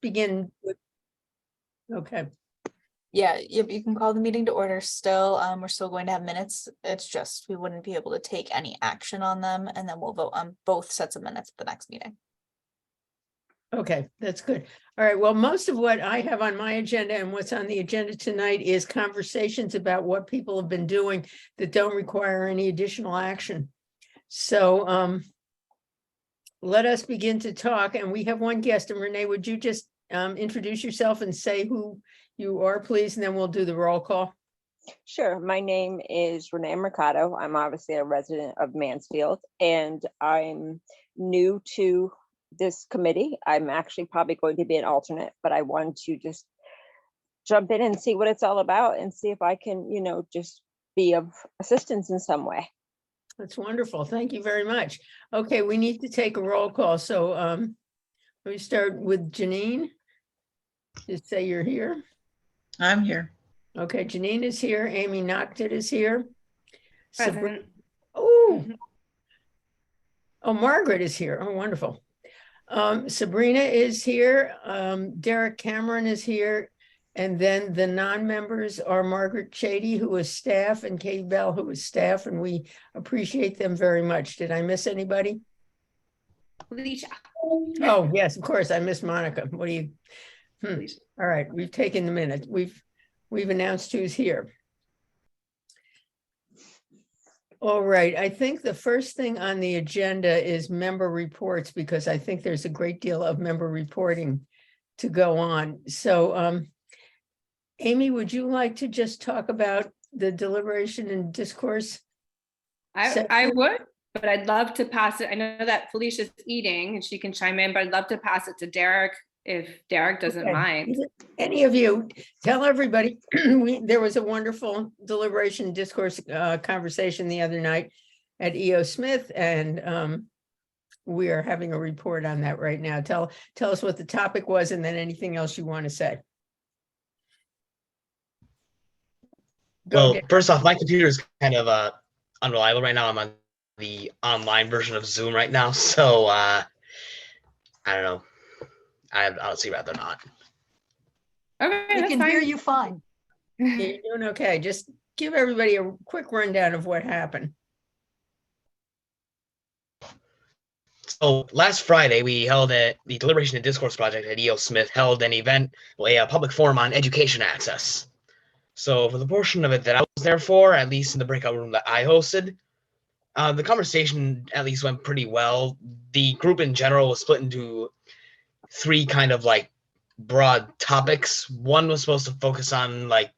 begin with, okay. Yeah, you can call the meeting to order still. We're still going to have minutes. It's just we wouldn't be able to take any action on them, and then we'll vote on both sets of minutes at the next meeting. Okay, that's good. All right, well, most of what I have on my agenda and what's on the agenda tonight is conversations about what people have been doing that don't require any additional action. So let us begin to talk, and we have one guest. And Renee, would you just introduce yourself and say who you are, please, and then we'll do the roll call. Sure. My name is Renee Mercado. I'm obviously a resident of Mansfield, and I'm new to this committee. I'm actually probably going to be an alternate, but I want to just jump in and see what it's all about and see if I can, just be of assistance in some way. That's wonderful. Thank you very much. Okay, we need to take a roll call. So let me start with Janine. Just say you're here. I'm here. Okay, Janine is here. Amy Noctet is here. Present. Oh, Margaret is here. Oh, wonderful. Sabrina is here. Derek Cameron is here. And then the non-members are Margaret Chady, who is staff, and Katie Bell, who is staff, and we appreciate them very much. Did I miss anybody? Felicia. Oh, yes, of course. I missed Monica. What do you? All right, we've taken the minute. We've announced who's here. All right, I think the first thing on the agenda is member reports, because I think there's a great deal of member reporting to go on. So Amy, would you like to just talk about the deliberation and discourse? I would, but I'd love to pass it. I know that Felicia's eating and she can chime in, but I'd love to pass it to Derek if Derek doesn't mind. Any of you, tell everybody, there was a wonderful deliberation discourse conversation the other night at E.O. Smith, and we are having a report on that right now. Tell us what the topic was, and then anything else you want to say. Well, first off, my computer is kind of unreliable right now. I'm on the online version of Zoom right now, so I don't know. I'll see rather not. Okay, we can hear you fine. You're doing okay. Just give everybody a quick rundown of what happened. So last Friday, we held the Deliberation and Discourse Project at E.O. Smith held an event, a public forum on education access. So for the portion of it that I was there for, at least in the breakout room that I hosted, the conversation at least went pretty well. The group in general was split into three kind of like broad topics. One was supposed to focus on like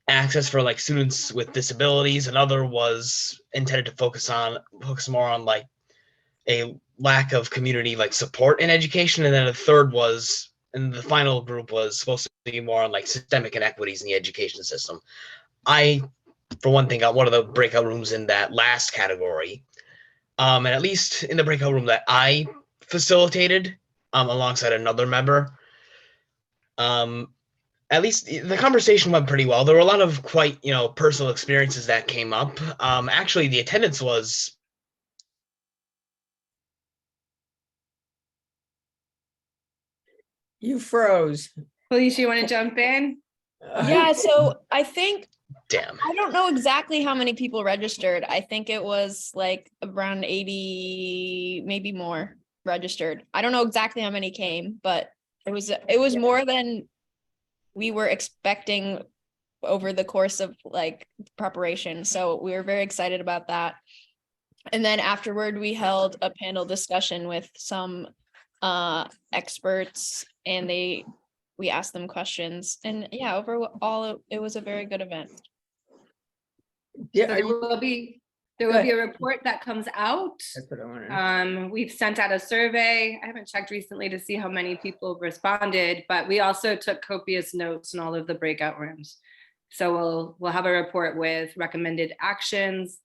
access for like students with disabilities. Another was intended to focus more on like a lack of community like support in education. And then a third was, and the final group was supposed to be more on like systemic inequities in the education system. I, for one thing, got one of the breakout rooms in that last category. And at least in the breakout room that I facilitated alongside another member, at least the conversation went pretty well. There were a lot of quite, personal experiences that came up. Actually, the attendance was... You froze. Felicia, you want to jump in? Yeah, so I think, Damn. I don't know exactly how many people registered. I think it was like around 80, maybe more registered. I don't know exactly how many came, but it was more than we were expecting over the course of like preparation. So we were very excited about that. And then afterward, we held a panel discussion with some experts, and we asked them questions, and yeah, overall it was a very good event. Yeah, So there will be a report that comes out. That's what I want to know. We've sent out a survey. I haven't checked recently to see how many people responded, but we also took copious notes in all of the breakout rooms. So we'll have a report with recommended actions,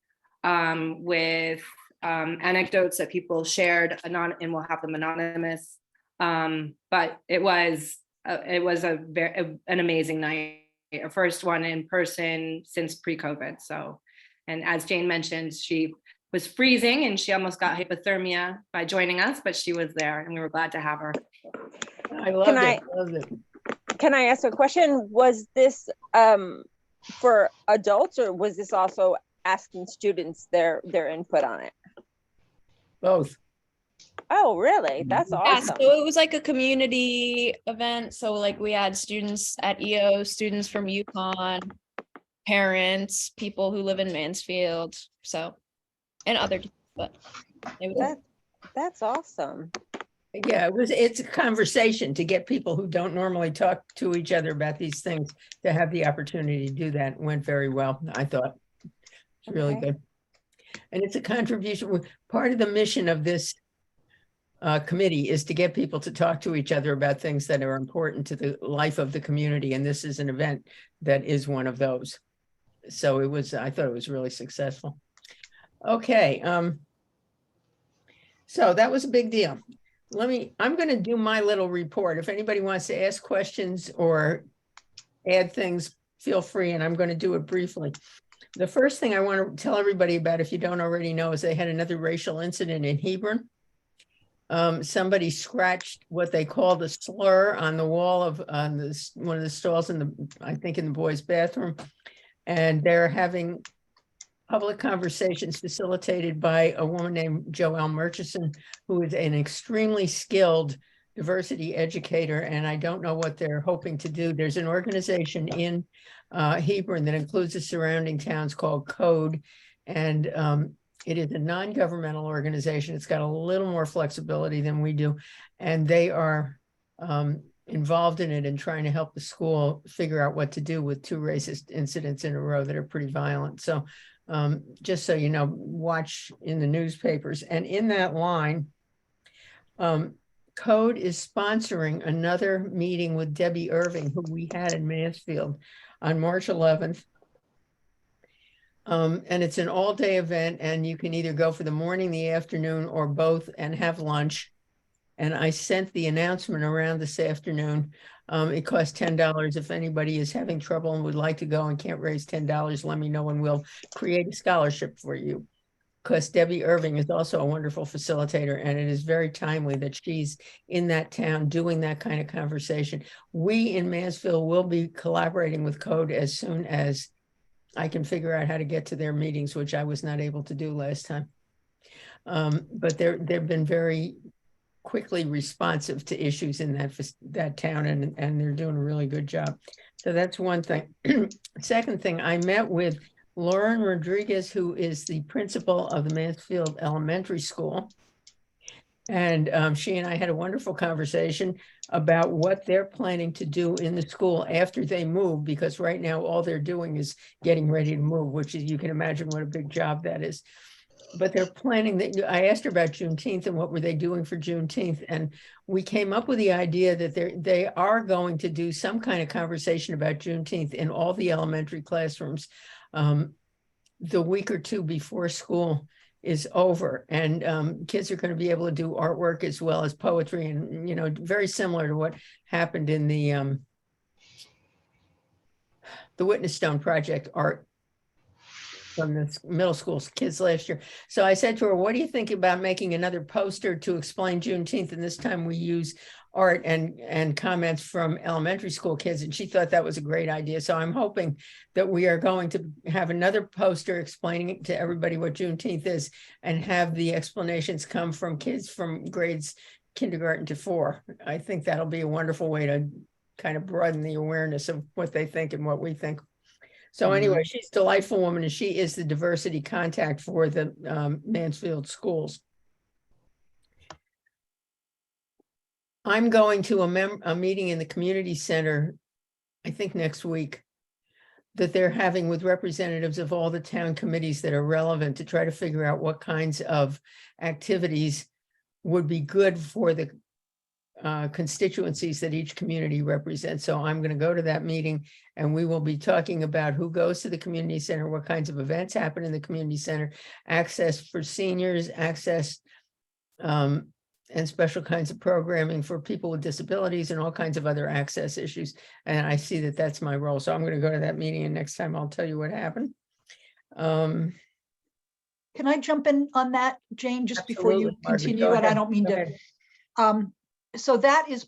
with anecdotes that people shared, and we'll have them anonymous. But it was an amazing night, a first one in person since pre-COVID. So, and as Jane mentioned, she was freezing and she almost got hypothermia by joining us, but she was there and we were glad to have her. I loved it. Loved it. Can I ask a question? Was this for adults, or was this also asking students their input on it? Both. Oh, really? That's Yeah, awesome. so it was like a community event. So like we had students at EO, students from UConn, parents, people who live in Mansfield, so, and other, but it was, That's awesome. Yeah, it's a conversation to get people who don't normally talk to each other about these things to have the opportunity to do that. It went very well, I thought. It's really Okay. good. And it's a contribution. Part of the mission of this committee is to get people to talk to each other about things that are important to the life of the community. And this is an event that is one of those. So I thought it was really successful. Okay. So that was a big deal. I'm going to do my little report. If anybody wants to ask questions or add things, feel free, and I'm going to do it briefly. The first thing I want to tell everybody about, if you don't already know, is they had another racial incident in Hebron. Somebody scratched what they called a slur on the wall of one of the stalls I think in the boys' bathroom, and they're having public conversations facilitated by a woman named Joelle Murchison, who is an extremely skilled diversity educator, and I don't know what they're hoping to do. There's an organization in Hebron that includes the surrounding towns called CODE, and it is a non-governmental organization. It's got a little more flexibility than we do, and they are involved in it and trying to help the school figure out what to do with 2 racist incidents in a row that are pretty violent. So just so you know, watch in the newspapers. And in that line, CODE is sponsoring another meeting with Debbie Irving, who we had in Mansfield on March 11th. And it's an all-day event, and you can either go for the morning, the afternoon, or both, and have lunch. And I sent the announcement around this afternoon. It costs $10. If anybody is having trouble and would like to go and can't raise $10, let me know and we'll create a scholarship for you. Because Debbie Irving is also a wonderful facilitator, and it is very timely that she's in that town doing that kind of conversation. We in Mansfield will be collaborating with CODE as soon as I can figure out how to get to their meetings, which I was not able to do last time. But they've been very quickly responsive to issues in that town, and they're doing a really good job. So that's one thing. Second thing, I met with Lauren Rodriguez, who is the principal of the Mansfield Elementary School. And she and I had a wonderful conversation about what they're planning to do in the school after they move, because right now all they're doing is getting ready to move, which is, you can imagine what a big job that is. But they're planning that. I asked her about Juneteenth and what were they doing for Juneteenth, and we came up with the idea that they are going to do some kind of conversation about Juneteenth in all the elementary classrooms the week or 2 before school is over, and kids are going to be able to do artwork as well as poetry, and very similar to what happened in the Witness Stone Project art from the middle school kids last year. So I said to her, what do you think about making another poster to explain Juneteenth? And this time we use art and comments from elementary school kids. And she thought that was a great idea. So I'm hoping that we are going to have another poster explaining to everybody what Juneteenth is, and have the explanations come from kids from grades kindergarten to 4. I think that'll be a wonderful way to kind of broaden the awareness of what they think and what we think. So anyway, she's a delightful woman, and she is the diversity contact for the Mansfield schools. I'm going to a meeting in the community center, I think next week, that they're having with representatives of all the town committees that are relevant to try to figure out what kinds of activities would be good for the constituencies that each community represents. So I'm going to go to that meeting, and we will be talking about who goes to the community center, what kinds of events happen in the community center, access for seniors, access and special kinds of programming for people with disabilities, and all kinds of other access issues. And I see that that's my role. So I'm going to go to that meeting, and next time I'll tell you what happened. can I jump in on that, Jane, just before you Absolutely, Margaret, continue? go And I ahead, don't mean go to. ahead. So that is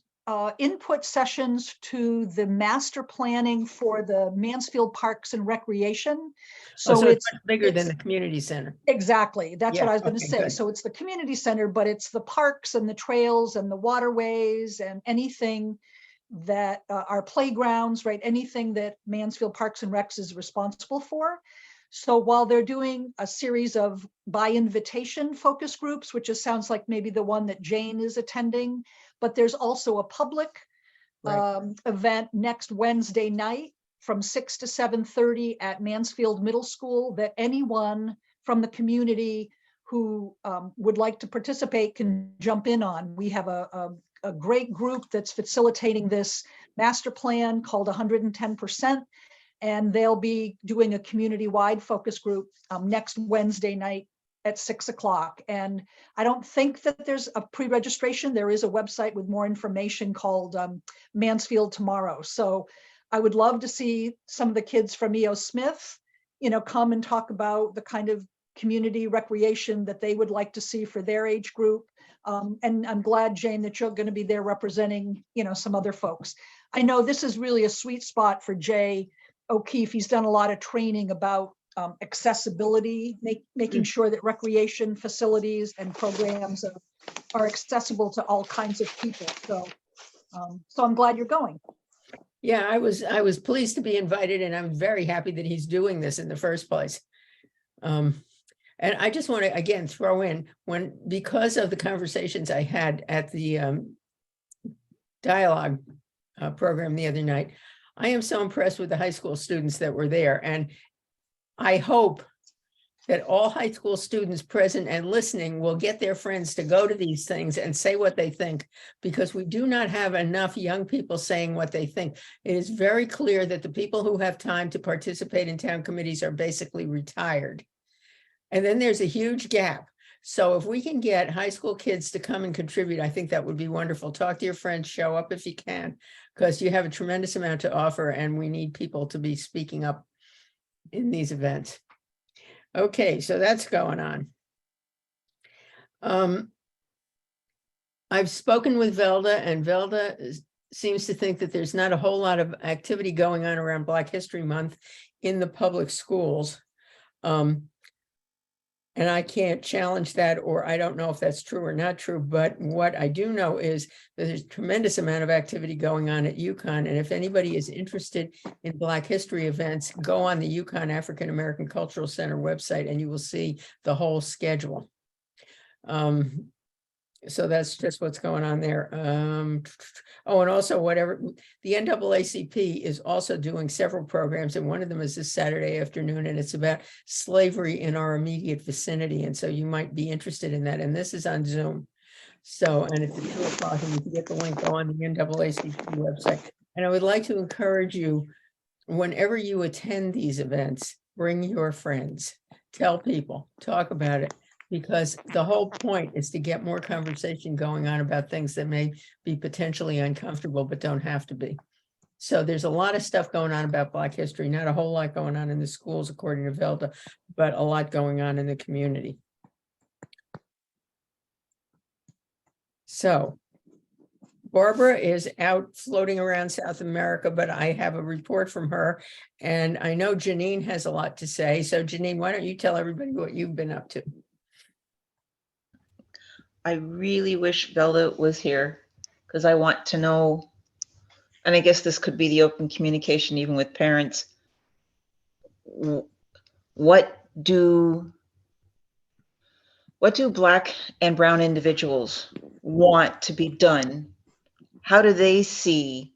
input sessions to the master planning for the Mansfield Parks and Recreation. Oh, So it's much bigger than it's- the community center. exactly, that's what Yeah, I was going to okay, say. good. So it's the community center, but it's the parks and the trails and the waterways and anything that are playgrounds, right? Anything that Mansfield Parks and Recs is responsible for. So while they're doing a series of by invitation focus groups, which just sounds like maybe the one that Jane is attending, but there's also a public Right. event next Wednesday night from 6 to 7:30 at Mansfield Middle School that anyone from the community who would like to participate can jump in on. We have a great group that's facilitating this master plan called 110%. And they'll be doing a community-wide focus group next Wednesday night at 6 o'clock. And I don't think that there's a pre-registration. There is a website with more information called Mansfield Tomorrow. So I would love to see some of the kids from E.O. Smith, come and talk about the kind of community recreation that they would like to see for their age group. And I'm glad, Jane, that you're going to be there representing, some other folks. I know this is really a sweet spot for Jay O'Keefe. He's done a lot of training about accessibility, making sure that recreation facilities and programs are accessible to all kinds of people. So I'm glad you're going. Yeah, I was pleased to be invited, and I'm very happy that he's doing this in the first place. And I just want to again throw in because of the conversations I had at the dialogue program the other night, I am so impressed with the high school students that were there. And I hope that all high school students present and listening will get their friends to go to these things and say what they think, because we do not have enough young people saying what they think. It is very clear that the people who have time to participate in town committees are basically retired. And then there's a huge gap. So if we can get high school kids to come and contribute, I think that would be wonderful. Talk to your friends, show up if you can, because you have a tremendous amount to offer and we need people to be speaking up in these events. Okay, so that's going on. I've spoken with Velda, and Velda seems to think that there's not a whole lot of activity going on around Black History Month in the public schools. And I can't challenge that, or I don't know if that's true or not true, but what I do know is that there's a tremendous amount of activity going on at UConn. And if anybody is interested in Black history events, go on the UConn African American Cultural Center website and you will see the whole schedule. So that's just what's going on there. Oh, and also the NAACP is also doing several programs, and one of them is this Saturday afternoon, and it's about slavery in our immediate vicinity. And so you might be interested in that. And this is on Zoom. So, and it's at 2:00, and you can get the link on the NAACP website. And I would like to encourage you, whenever you attend these events, bring your friends, tell people, talk about it. Because the whole point is to get more conversation going on about things that may be potentially uncomfortable, but don't have to be. So there's a lot of stuff going on about Black history, not a whole lot going on in the schools, according to Velda, but a lot going on in the community. So Barbara is out floating around South America, but I have a report from her, and I know Janine has a lot to say. So Janine, why don't you tell everybody what you've been up to? I really wish Velda was here because I want to know, and I guess this could be the open communication even with parents. What do Black and Brown individuals want to be done? How do they see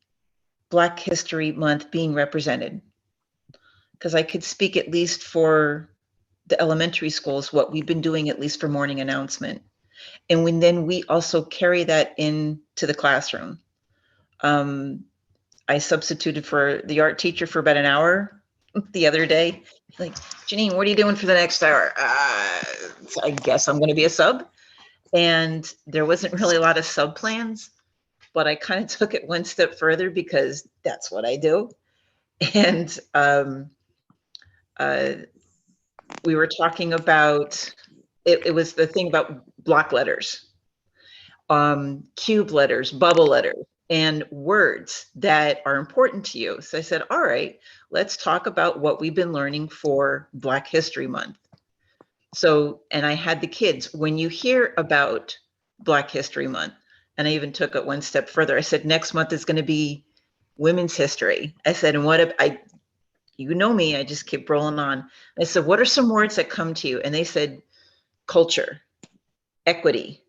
Black History Month being represented? Because I could speak at least for the elementary schools, what we've been doing at least for morning announcement. And then we also carry that into the classroom. I substituted for the art teacher for about an hour the other day. Like, Janine, what are you doing for the next hour? I guess I'm going to be a sub. And there wasn't really a lot of sub plans, but I kind of took it one step further because that's what I do. And we were talking about, it was the thing about block letters, cube letters, bubble letters, and words that are important to you. So I said, all right, let's talk about what we've been learning for Black History Month. So, and I had the kids, when you hear about Black History Month, and I even took it one step further, I said, next month is going to be Women's History. I said, and what if you know me, I just keep rolling on. I said, what are some words that come to you? And they said, culture, equity,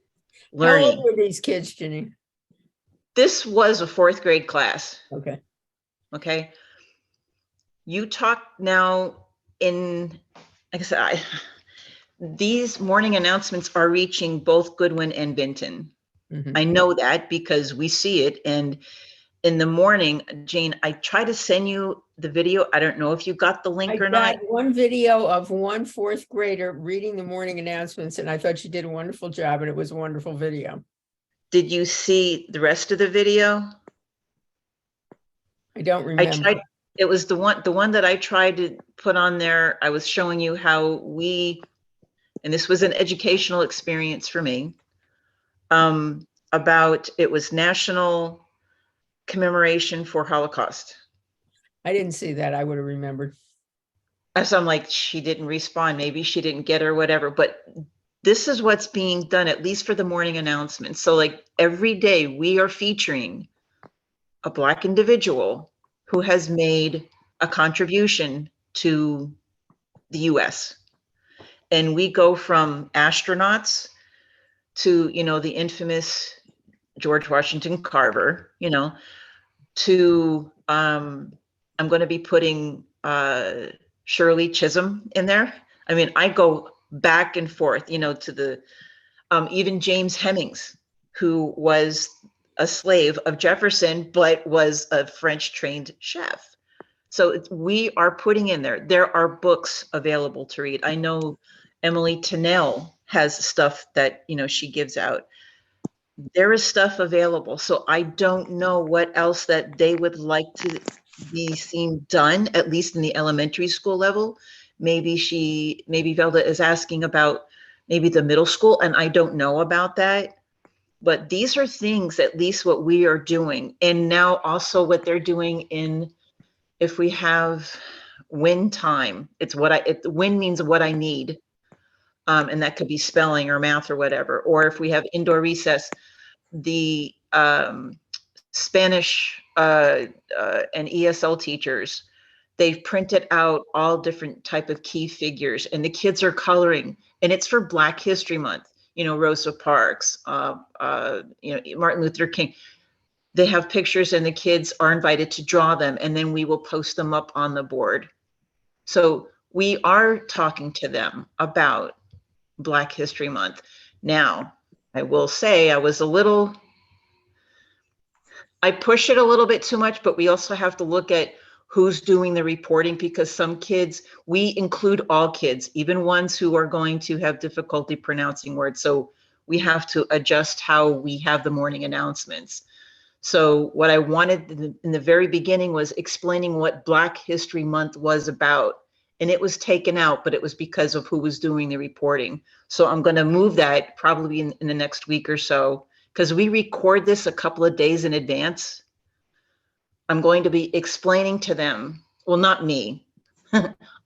How learning. old were these kids, Janine? This was a 4th grade class. Okay. Okay. You talk now in, like I said, these morning announcements are reaching both Goodwin and Vinton. Mhm. I know that because we see it. And in the morning, Jane, I try to send you the video. I don't know if you got the link I or not. got one video of one 4th grader reading the morning announcements, and I thought she did a wonderful job, and it was a wonderful video. Did you see the rest of the video? I don't I remember. tried, it was the one that I tried to put on there. I was showing you how we, and this was an educational experience for me, about, it was National Commemoration for Holocaust. I didn't see that. I would have remembered. So I'm like, she didn't respond. Maybe she didn't get her, whatever. But this is what's being done, at least for the morning announcements. So like every day we are featuring a Black individual who has made a contribution to the US. And we go from astronauts to, the infamous George Washington Carver, to, I'm going to be putting Shirley Chisholm in there. I mean, I go back and forth, to the, even James Hemings, who was a slave of Jefferson, but was a French trained chef. So we are putting in there. There are books available to read. I know Emily Tennell has stuff that, she gives out. There is stuff available. So I don't know what else that they would like to be seen done, at least in the elementary school level. Maybe Velda is asking about maybe the middle school, and I don't know about that. But these are things, at least what we are doing. And now also what they're doing in, if we have win time, win means what I need. And that could be spelling or math or whatever. Or if we have indoor recess, the Spanish and ESL teachers, they've printed out all different type of key figures, and the kids are coloring, and it's for Black History Month. Rosa Parks, Martin Luther King. They have pictures, and the kids are invited to draw them, and then we will post them up on the board. So we are talking to them about Black History Month. Now, I will say I push it a little bit too much, but we also have to look at who's doing the reporting, because some kids, we include all kids, even ones who are going to have difficulty pronouncing words. So we have to adjust how we have the morning announcements. So what I wanted in the very beginning was explaining what Black History Month was about. And it was taken out, but it was because of who was doing the reporting. So I'm going to move that probably in the next week or so, because we record this a couple of days in advance. I'm going to be explaining to them, well, not me.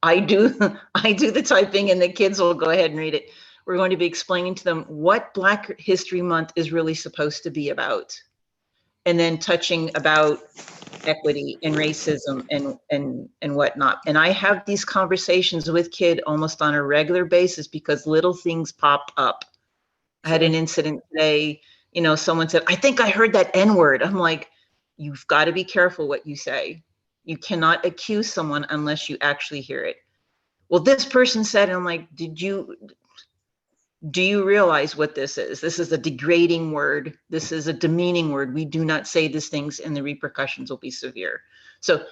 I do the typing, and the kids will go ahead and read it. We're going to be explaining to them what Black History Month is really supposed to be about. And then touching about equity and racism and whatnot. And I have these conversations with kid almost on a regular basis, because little things pop up. I had an incident today, someone said, I think I heard that N-word. I'm like, you've got to be careful what you say. You cannot accuse someone unless you actually hear it. Well, this person said, and I'm like, do you realize what this is? This is a degrading word. This is a demeaning word. We do not say these things, and the repercussions will be severe. So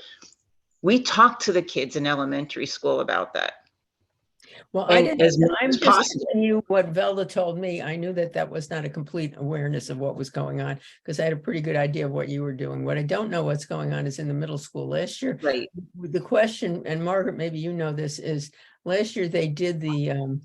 we talk to the kids in elementary school about that. Well, And I'm just telling you what Velda told me. I knew that was not a complete awareness of what was going on, because I had a pretty good idea of what you were doing. What I don't know what's going on is in the middle school. Last year, right. The question, and Margaret, maybe you know this, is last year they did the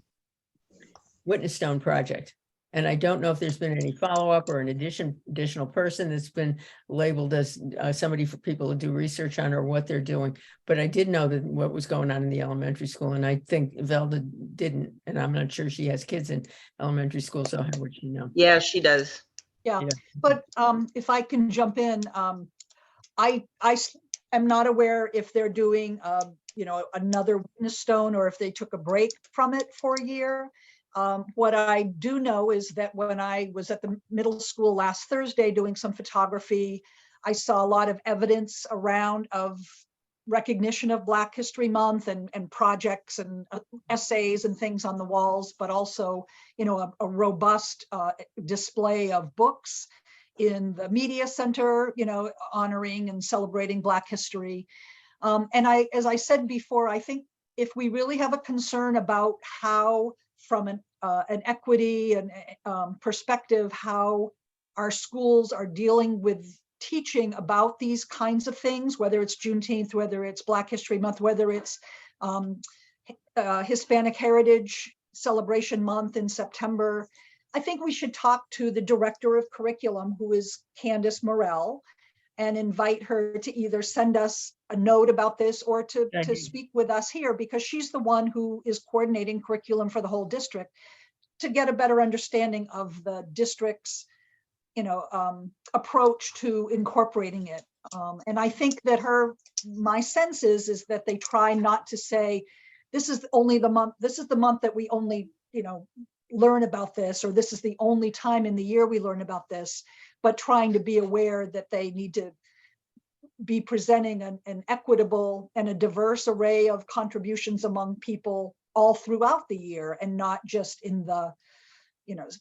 Witness Stone project. And I don't know if there's been any follow-up or an additional person that's been labeled as somebody for people to do research on or what they're doing. But I did know that what was going on in the elementary school, and I think Velda didn't, and I'm not sure she has kids in elementary school, so how would she know? Yeah, she does. Yeah, Yeah. but if I can jump in, am not aware if they're doing, another Witness Stone or if they took a break from it for a year. What I do know is that when I was at the middle school last Thursday doing some photography, I saw a lot of evidence around of recognition of Black History Month and projects and essays and things on the walls, but also, a robust display of books in the media center, honoring and celebrating Black history. And as I said before, I think if we really have a concern about how, from an equity and perspective, how our schools are dealing with teaching about these kinds of things, whether it's Juneteenth, whether it's Black History Month, whether it's Hispanic Heritage Celebration Month in September, I think we should talk to the director of curriculum, who is Candace Morell, and invite her to either send us a note about this or to speak with us here, because she's the one who is coordinating curriculum for the whole district, to get a better understanding of the district's, approach to incorporating it. And I think that my sense is that they try not to say, this is only the month, this is the month that we only, learn about this, or this is the only time in the year we learn about this, but trying to be aware that they need to be presenting an equitable and a diverse array of contributions among people all throughout the year, and not just in the,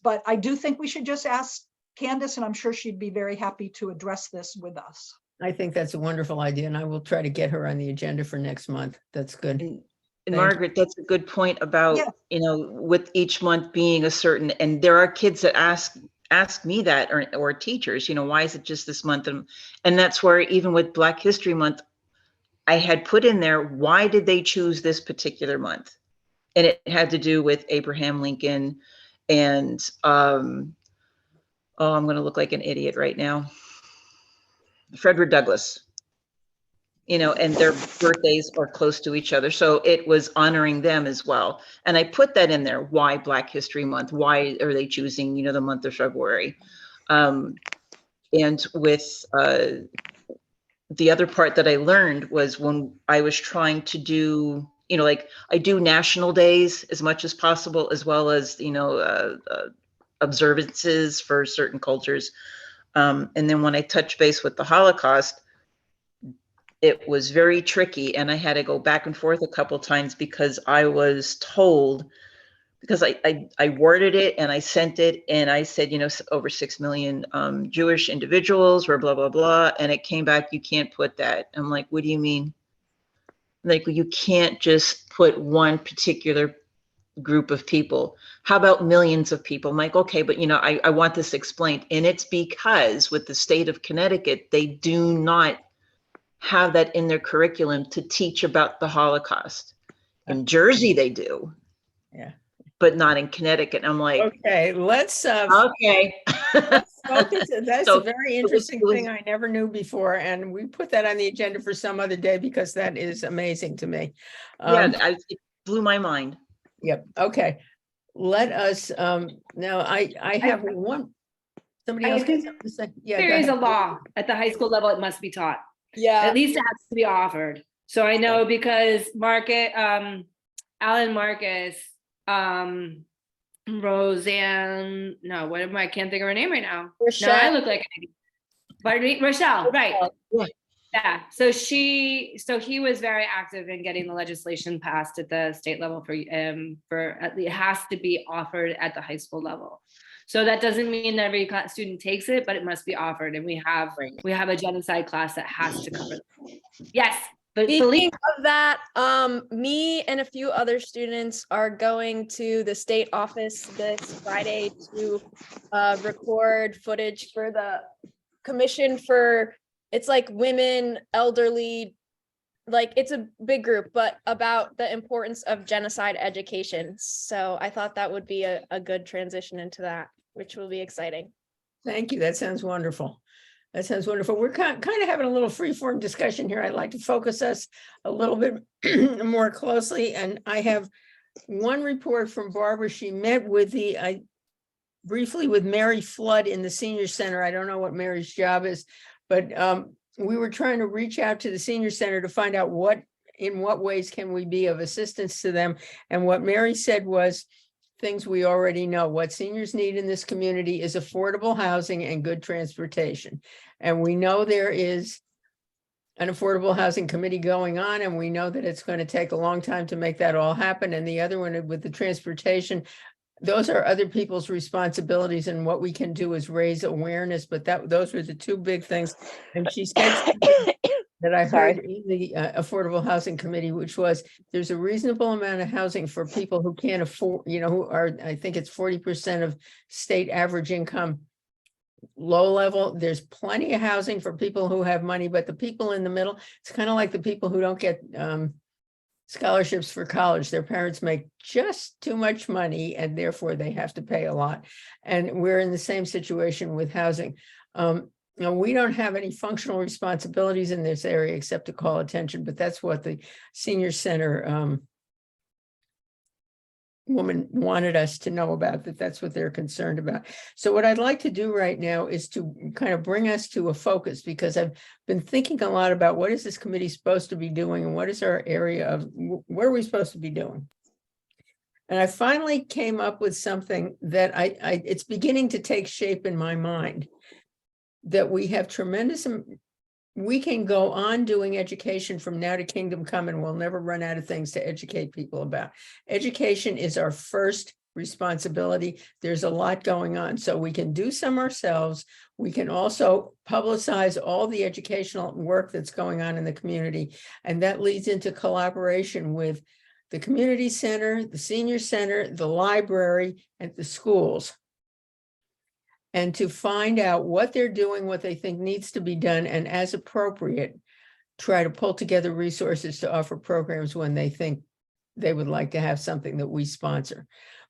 but I do think we should just ask Candace, and I'm sure she'd be very happy to address this with us. I think that's a wonderful idea, and I will try to get her on the agenda for next month. That's good. And Thank Margaret, that's a good point about, Yeah. with each month being a certain, and there are kids that ask me that, or teachers, why is it just this month? And that's where, even with Black History Month, I had put in there, why did they choose this particular month? And it had to do with Abraham Lincoln and, I'm going to look like an idiot right now, Frederick Douglass. And their birthdays are close to each other. So it was honoring them as well. And I put that in there. Why Black History Month? Why are they choosing, the month of February? And with the other part that I learned was when I was trying to do, like I do national days as much as possible, as well as, observances for certain cultures. And then when I touch base with the Holocaust, it was very tricky, and I had to go back and forth a couple times, because I was told, because I worded it and I sent it and I said, over 6 million Jewish individuals were blah, blah, blah. And it came back, you can't put that. I'm like, what do you mean? Like, you can't just put one particular group of people. How about millions of people? I'm like, okay, but I want this explained. And it's because with the state of Connecticut, they do not have that in their curriculum to teach about the Holocaust. In Jersey, they do. Yeah. But not in Connecticut. I'm like, okay, let's okay. focus. That's So a very interesting thing I never knew before, and we put that on the agenda for some other day, because that is amazing to me. It blew my mind. Yep. Okay. Let us now I have somebody else. think Yeah, there is a law at the high school level, it must be taught. Yeah. At least it has to be offered. So I know, because Alan Marcus, Roseanne, I can't think of her name right now. Rochelle. No, I look like an idiot. Pardon me? Rochelle, right. Yeah. So he was very active in getting the legislation passed at the state level for at least it has to be offered at the high school level. So that doesn't mean that every student takes it, but it must be offered. And we have a genocide class that has to cover that. Yes. But Speaking of that, me and a few other students are going to the state office this Friday to record footage for the commission for, it's like women, elderly, like it's a big group, but about the importance of genocide education. So I thought that would be a good transition into that, which will be exciting. Thank you. That sounds wonderful. That sounds wonderful. We're kind of having a little free-form discussion here. I'd like to focus us a little bit more closely. And I have one report from Barbara. She met with briefly with Mary Flood in the senior center. I don't know what Mary's job is, but we were trying to reach out to the senior center to find out in what ways can we be of assistance to them. And what Mary said was things we already know. What seniors need in this community is affordable housing and good transportation. And we know there is an affordable housing committee going on, and we know that it's going to take a long time to make that all happen. And the other one with the transportation, those are other people's responsibilities, and what we can do is raise awareness, but those were the two big things. And she said that I heard in the Affordable Housing Committee, which was there's a reasonable amount of housing for people who can't afford, who are, I think it's 40% of state average income, low level. There's plenty of housing for people who have money, but the people in the middle, it's kind of like the people who don't get scholarships for college. Their parents make just too much money and therefore they have to pay a lot. And we're in the same situation with housing. We don't have any functional responsibilities in this area except to call attention, but that's what the senior center woman wanted us to know about, that's what they're concerned about. So what I'd like to do right now is to kind of bring us to a focus, because I've been thinking a lot about what is this committee supposed to be doing and what is our area of, what are we supposed to be doing? And I finally came up with something that it's beginning to take shape in my mind, that we have tremendous, we can go on doing education from now to kingdom come, and we'll never run out of things to educate people about. Education is our first responsibility. There's a lot going on, so we can do some ourselves. We can also publicize all the educational work that's going on in the community, and that leads into collaboration with the community center, the senior center, the library, and the schools, and to find out what they're doing, what they think needs to be done, and as appropriate, try to pull together resources to offer programs when they think they would like to have something that we sponsor.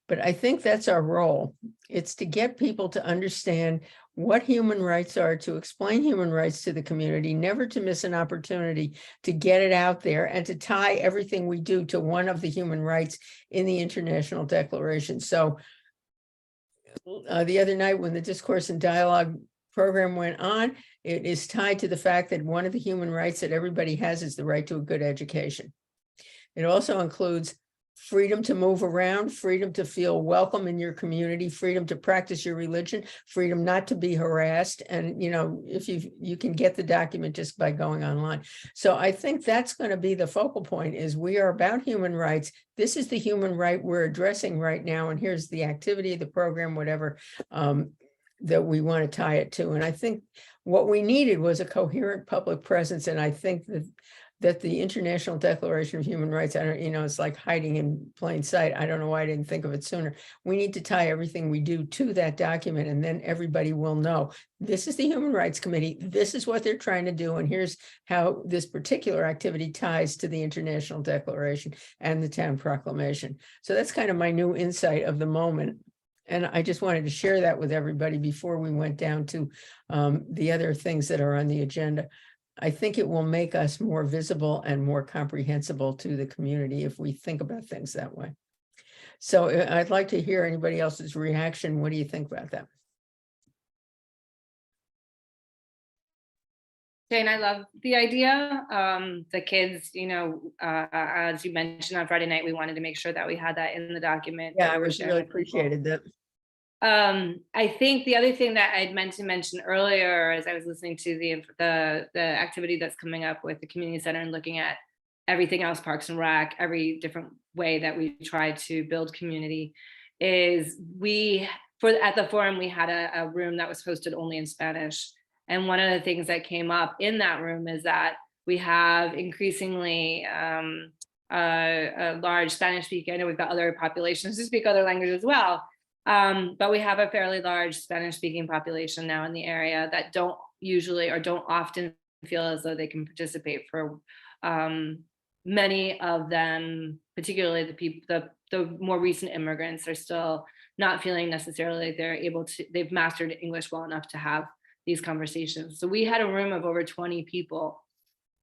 But I think that's our role. It's to get people to understand what human rights are, to explain human rights to the community, never to miss an opportunity to get it out there, and to tie everything we do to one of the human rights in the International Declaration. So the other night when the Discourse and Dialogue program went on, it is tied to the fact that one of the human rights that everybody has is the right to a good education. It also includes freedom to move around, freedom to feel welcome in your community, freedom to practice your religion, freedom not to be harassed. And, if you can get the document just by going online. So I think that's going to be the focal point, is we are about human rights. This is the human right we're addressing right now. And here's the activity, the program, whatever, that we want to tie it to. And I think what we needed was a coherent public presence. And I think that the International Declaration of Human Rights, it's like hiding in plain sight. I don't know why I didn't think of it sooner. We need to tie everything we do to that document, and then everybody will know this is the Human Rights Committee. This is what they're trying to do. And here's how this particular activity ties to the International Declaration and the Town Proclamation. So that's kind of my new insight of the moment. And I just wanted to share that with everybody before we went down to the other things that are on the agenda. I think it will make us more visible and more comprehensible to the community if we think about things that way. So I'd like to hear anybody else's reaction. What do you think about that? Jane, I love the idea. The kids, as you mentioned on Friday night, we wanted to make sure that we had that in the document. Yeah, I really appreciated that. I think the other thing that I'd meant to mention earlier, as I was listening to the activity that's coming up with the community center and looking at everything else, Parks and Rec, every different way that we try to build community, is at the forum, we had a room that was hosted only in Spanish. And one of the things that came up in that room is that we have increasingly a large Spanish speaking. I know we've got other populations who speak other languages as well. But we have a fairly large Spanish speaking population now in the area that don't usually or don't often feel as though they can participate. For many of them, particularly the people, the more recent immigrants, are still not feeling necessarily like they've mastered English well enough to have these conversations. So we had a room of over 20 people,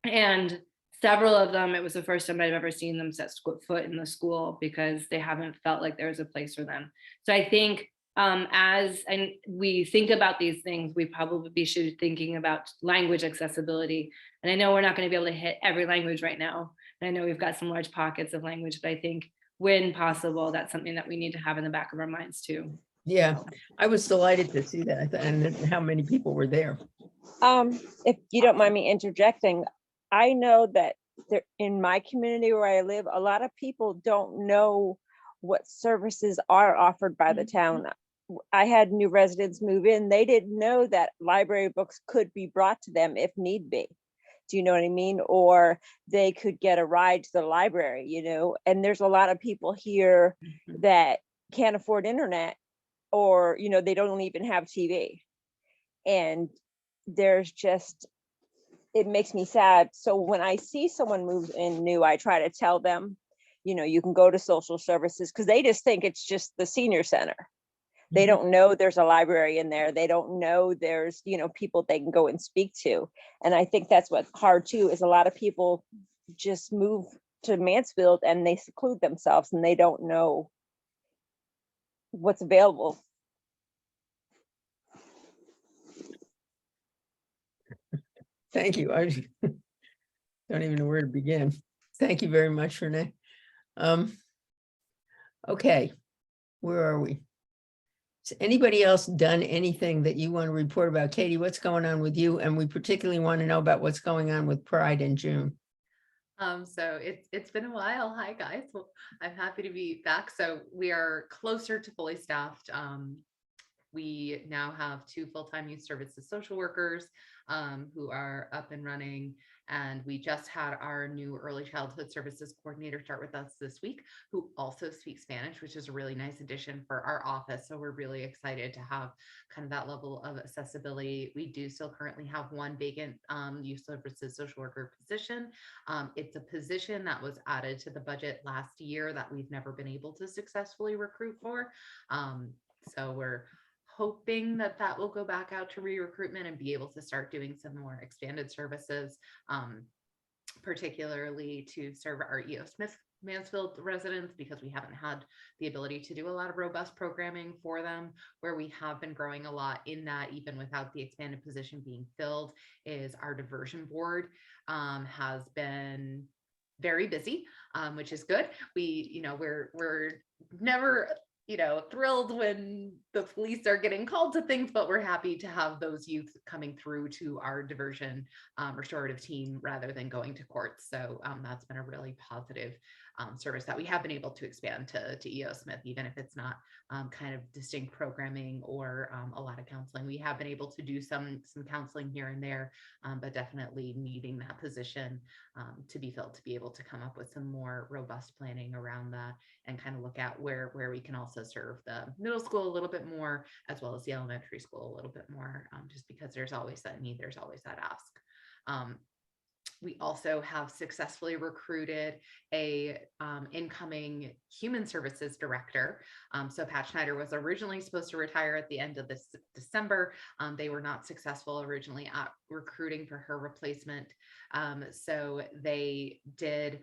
and several of them, it was the first time I've ever seen them set foot in the school because they haven't felt like there was a place for them. So I think as we think about these things, we probably should be thinking about language accessibility. And I know we're not going to be able to hit every language right now. And I know we've got some large pockets of language, but I think when possible, that's something that we need to have in the back of our minds too. Yeah, I was delighted to see that and how many people were there. If you don't mind me interjecting, I know that there, in my community where I live, a lot of people don't know what services are offered by the town. I had new residents move in. They didn't know that library books could be brought to them if need be. Do you know what I mean? Or they could get a ride to the library, you know, and there's a lot of people here that can't afford internet, or, you know, they don't even have TV. And there's just, it makes me sad. So when I see someone move in new, I try to tell them, you know, you can go to social services, because they just think it's just the senior center. They don't know there's a library in there. They don't know there's, you know, people they can go and speak to. And I think that's what's hard too, is a lot of people just move to Mansfield and they seclude themselves and they don't know what's available. Thank you. I don't even know where to begin. Thank you very much, Renee. Okay, where are we? Has anybody else done anything that you want to report about? Katie, what's going on with you? And we particularly want to know about what's going on with Pride in June. So it's been a while. Hi guys. Well, I'm happy to be back. So we are closer to fully staffed. We now have 2 full-time youth services social workers who are up and running. And we just had our new early childhood services coordinator start with us this week, who also speaks Spanish, which is a really nice addition for our office. So we're really excited to have kind of that level of accessibility. We do still currently have 1 vacant youth services social worker position. It's a position that was added to the budget last year that we've never been able to successfully recruit for. So we're hoping that that will go back out to re-recruitment and be able to start doing some more expanded services, particularly to serve our E.O. Smith Mansfield residents, because we haven't had the ability to do a lot of robust programming for them. Where we have been growing a lot in that, even without the expanded position being filled, is our diversion board has been very busy, which is good. We're never thrilled when the police are getting called to things, but we're happy to have those youth coming through to our diversion restorative team rather than going to court. So that's been a really positive service that we have been able to expand to E.O. Smith, even if it's not kind of distinct programming or a lot of counseling. We have been able to do some counseling here and there, but definitely needing that position to be filled, to be able to come up with some more robust planning around that and kind of look at where we can also serve the middle school a little bit more, as well as the elementary school a little bit more, just because there's always that need, there's always that ask. We also have successfully recruited a incoming human services director. So Pat Schneider was originally supposed to retire at the end of this December. They were not successful originally at recruiting for her replacement. So they did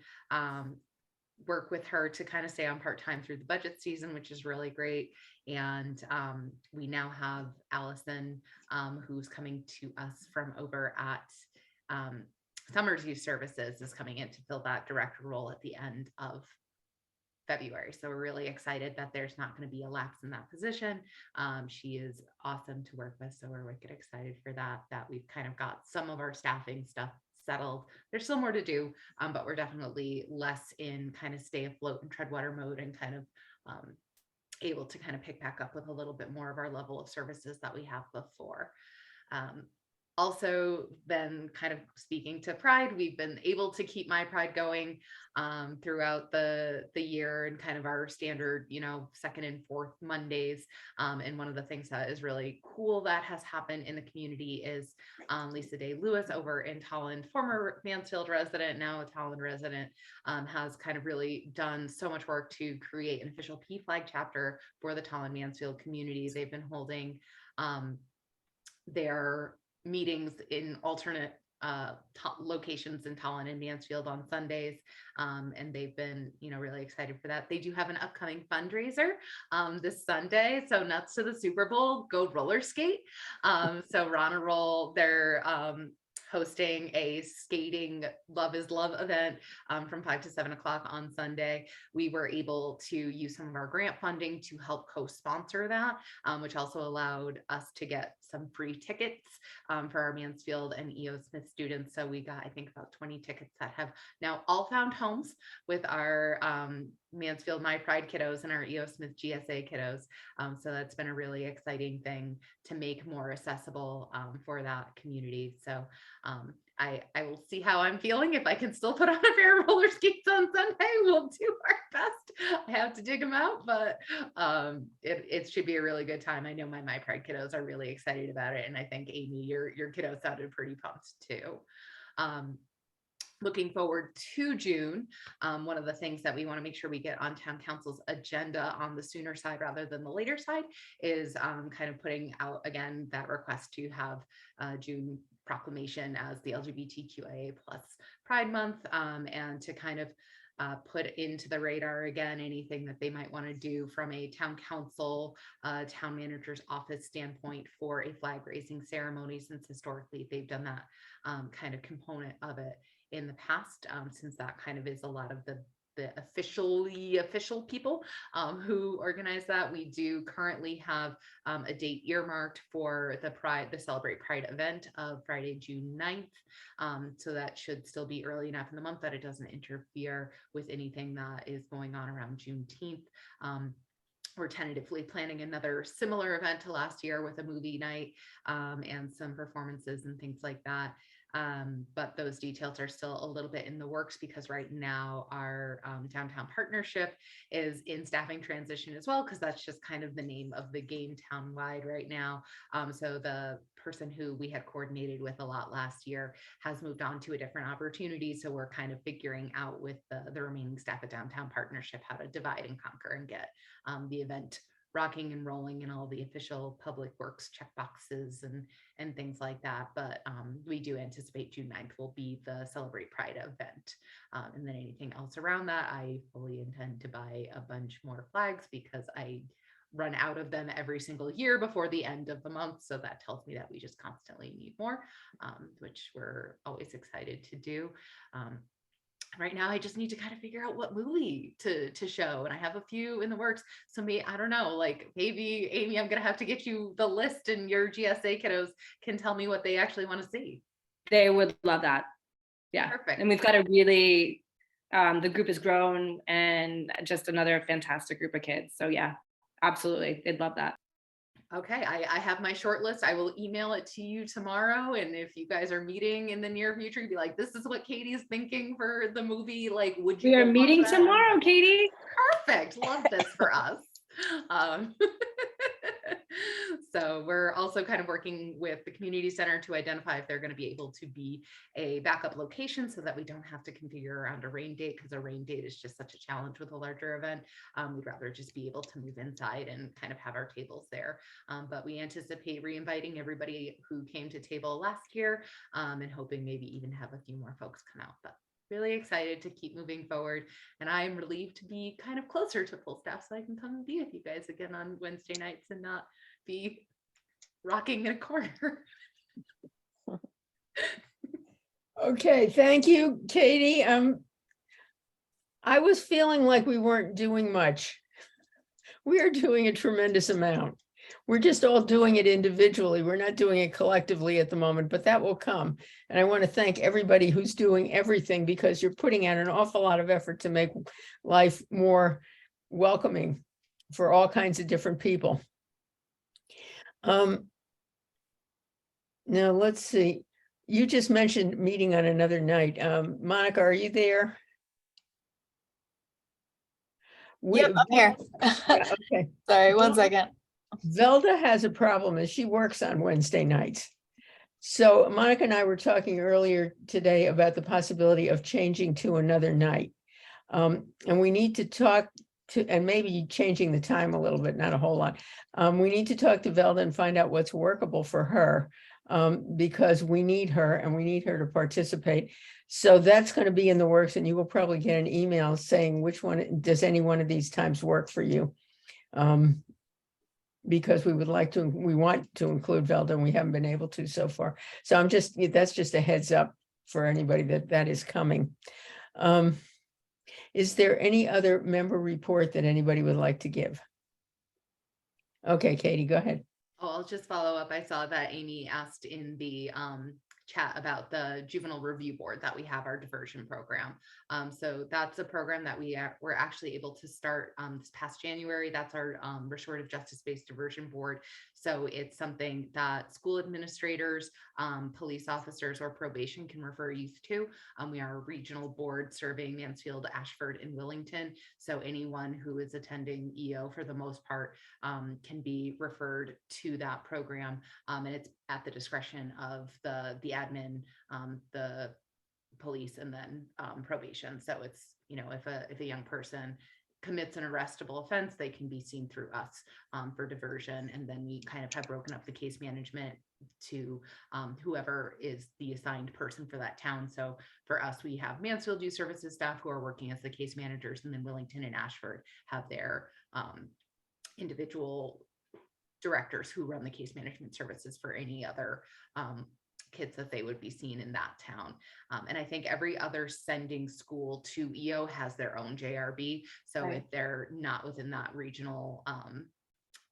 work with her to kind of stay on part-time through the budget season, which is really great. And we now have Allison, who's coming to us from over at Summers Youth Services, is coming in to fill that director role at the end of February. So we're really excited that there's not going to be a lapse in that position. She is awesome to work with. So we're wicked excited for that we've kind of got some of our staffing stuff settled. There's still more to do, but we're definitely less in kind of stay afloat and tread water mode, and kind of able to kind of pick back up with a little bit more of our level of services that we have before. Also been kind of speaking to Pride. We've been able to keep My Pride going throughout the year, and kind of our standard, you know, second and fourth Mondays. And one of the things that is really cool that has happened in the community is Lisa Day Lewis over in Tolland, former Mansfield resident, now a Tolland resident, has kind of really done so much work to create an official P flag chapter for the Tolland Mansfield community. They've been holding their meetings in alternate locations in Tolland and Mansfield on Sundays, and they've been, you know, really excited for that. They do have an upcoming fundraiser this Sunday, so nuts to the Super Bowl, go roller skate. So Ronna Roll, they're hosting a skating Love is Love event from 5 to 7 o'clock on Sunday. We were able to use some of our grant funding to help co-sponsor that, which also allowed us to get some free tickets for our Mansfield and EO Smith students. So we got, I think, about 20 tickets that have now all found homes with our Mansfield My Pride kiddos and our EO Smith GSA kiddos. So that's been a really exciting thing to make more accessible for that community. So I will see how I'm feeling. If I can still put on a pair of roller skates on Sunday, we'll do our best. I have to dig them out, but it should be a really good time. I know my Pride kiddos are really excited about it. And I think Amy, your kiddo sounded pretty pumped too. Looking forward to June, one of the things that we want to make sure we get on town council's agenda on the sooner side rather than the later side is kind of putting out again that request to have June proclamation as the LGBTQIA+ Pride Month, and to kind of put into the radar again anything that they might want to do from a town council, town manager's office standpoint for a flag raising ceremony, since historically they've done that kind of component of it in the past, since that kind of is a lot of the official people who organize that. We do currently have a date earmarked for the Celebrate Pride event of Friday, June 9th. So that should still be early enough in the month that it doesn't interfere with anything that is going on around Juneteenth. We're tentatively planning another similar event to last year with a movie night and some performances and things like that. But those details are still a little bit in the works because right now our downtown partnership is in staffing transition as well, because that's just kind of the name of the game townwide right now. So the person who we had coordinated with a lot last year has moved on to a different opportunity. So we're kind of figuring out with the remaining staff at downtown partnership how to divide and conquer and get the event rocking and rolling and all the official public works checkboxes and things like that. But we do anticipate June 9th will be the Celebrate Pride event. And then anything else around that, I fully intend to buy a bunch more flags because I run out of them every single year before the end of the month. So that tells me that we just constantly need more, which we're always excited to do. Right now, I just need to kind of figure out what movie to show. And I have a few in the works. So I don't know, like maybe Amy, I'm going to have to get you the list and your GSA kiddos can tell me what they actually want to see. They would love that. Yeah. Perfect. And we've got a really, the group has grown and just another fantastic group of kids. So yeah, absolutely. They'd love that. Okay, I have my short list. I will email it to you tomorrow. And if you guys are meeting in the near future, you'd be like, this is what Katie's thinking for the movie. Like, would you? We are go watch meeting that? tomorrow, Katie. Perfect. Love this for us. So we're also kind of working with the community center to identify if they're going to be able to be a backup location so that we don't have to configure around a rain date, because a rain date is just such a challenge with a larger event. We'd rather just be able to move inside and kind of have our tables there. But we anticipate re-inviting everybody who came to table last year, and hoping maybe even have a few more folks come out. But really excited to keep moving forward, and I'm relieved to be kind of closer to full staff so I can come and be with you guys again on Wednesday nights and not be rocking in a corner. Okay, thank you, Katie. I was feeling like we weren't doing much. We are doing a tremendous amount. We're just all doing it individually. We're not doing it collectively at the moment, but that will come. And I want to thank everybody who's doing everything, because you're putting out an awful lot of effort to make life more welcoming for all kinds of different people. Now, let's see. You just mentioned meeting on another night. Monica, are you there? Yep, I'm here. Yeah, okay. Sorry, one Well, second. Velda has a problem as she works on Wednesday nights. So Monica and I were talking earlier today about the possibility of changing to another night. And we need to talk to, and maybe changing the time a little bit, not a whole lot. We need to talk to Velda and find out what's workable for her, because we need her and we need her to participate. So that's going to be in the works, and you will probably get an email saying which one, does any one of these times work for you? Because we want to include Velda, and we haven't been able to so far. So that's just a heads up for anybody that is coming. Is there any other member report that anybody would like to give? Okay, Katie, go ahead. Oh, I'll just follow up. I saw that Amy asked in the chat about the juvenile review board that we have, our diversion program. So that's a program that we're actually able to start this past January. That's our restorative justice-based diversion board. So it's something that school administrators, police officers, or probation can refer youth to. We are a regional board serving Mansfield, Ashford, and Willington. So anyone who is attending EO for the most part can be referred to that program. And it's at the discretion of the admin, the police, and then probation. So it's, if a young person commits an arrestable offense, they can be seen through us for diversion. And then we kind of have broken up the case management to whoever is the assigned person for that town. So for us, we have Mansfield Youth Services staff who are working as the case managers, and then Willington and Ashford have their individual directors who run the case management services for any other kids that they would be seeing in that town. And I think every other sending school to EO has their own JRB. So Right. if they're not within that regional,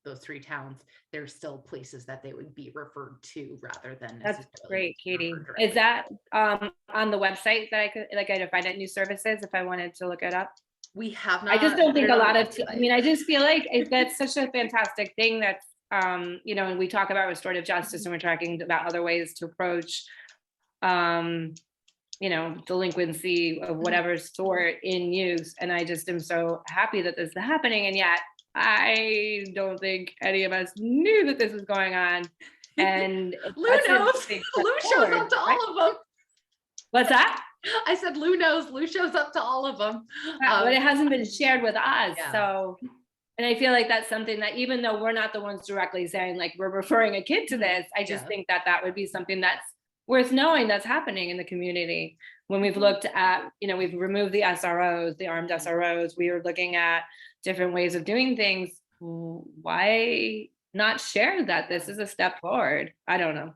those three towns, there's still places that they would be referred to rather than. That's necessarily great, being Katie. referred directly. Is that on the website that I could find out new services if I wanted to look it up? We have not. I just don't put think it a on lot the of, website. I just feel like that's such a fantastic thing that, and we talk about restorative justice and we're talking about other ways to approach, delinquency of whatever sort in use. And I just am so happy that this is happening. And yet I don't think any of us knew that this was going on. And Lou that's a knows. big step Lou shows forward, up to right? all of them. What's that? I said Lou knows. Lou shows up to all of them. But it hasn't been shared with us. Yeah. So, and I feel like that's something that even though we're not the ones directly saying like we're referring a kid to this, I just Yeah. think that would be something that's worth knowing that's happening in the community. When we've looked at, we've removed the SROs, the armed SROs, we were looking at different ways of doing things. Why not share that this is a step forward? I don't know.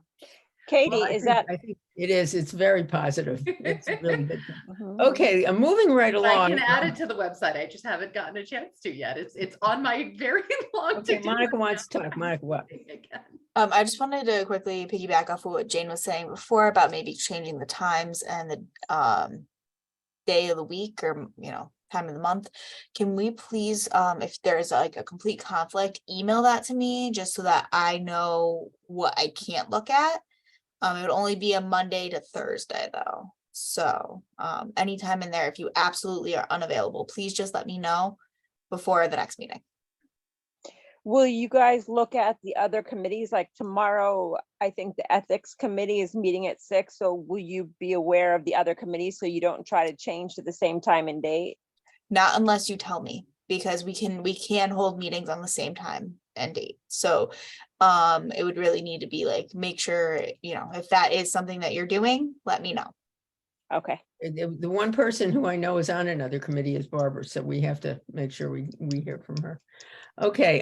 Katie, Well, I think it is. It's very positive. It's a really good thing. Mhm. Okay, I'm moving right I along. can add it to the website. I just haven't gotten a chance to yet. It's on my very long. Okay, to-do Monica list wants to now. talk. Monica, what? Again. I just wanted to quickly piggyback off of what Jane was saying before about maybe changing the times and the day of the week or time of the month. Can we please, if there's like a complete conflict, email that to me just so that I know what I can't look at? It would only be a Monday to Thursday though. So anytime in there, if you absolutely are unavailable, please just let me know before the next meeting. Will you guys look at the other committees? Like tomorrow, I think the ethics committee is meeting at 6. So will you be aware of the other committees so you don't try to change to the same time and date? Not unless you tell me, because we can hold meetings on the same time and date. So it would really need to be like, make sure, if that is something that you're doing, let me know. Okay. The one person who I know is on another committee is Barbara, so we have to make sure we hear from her. Okay,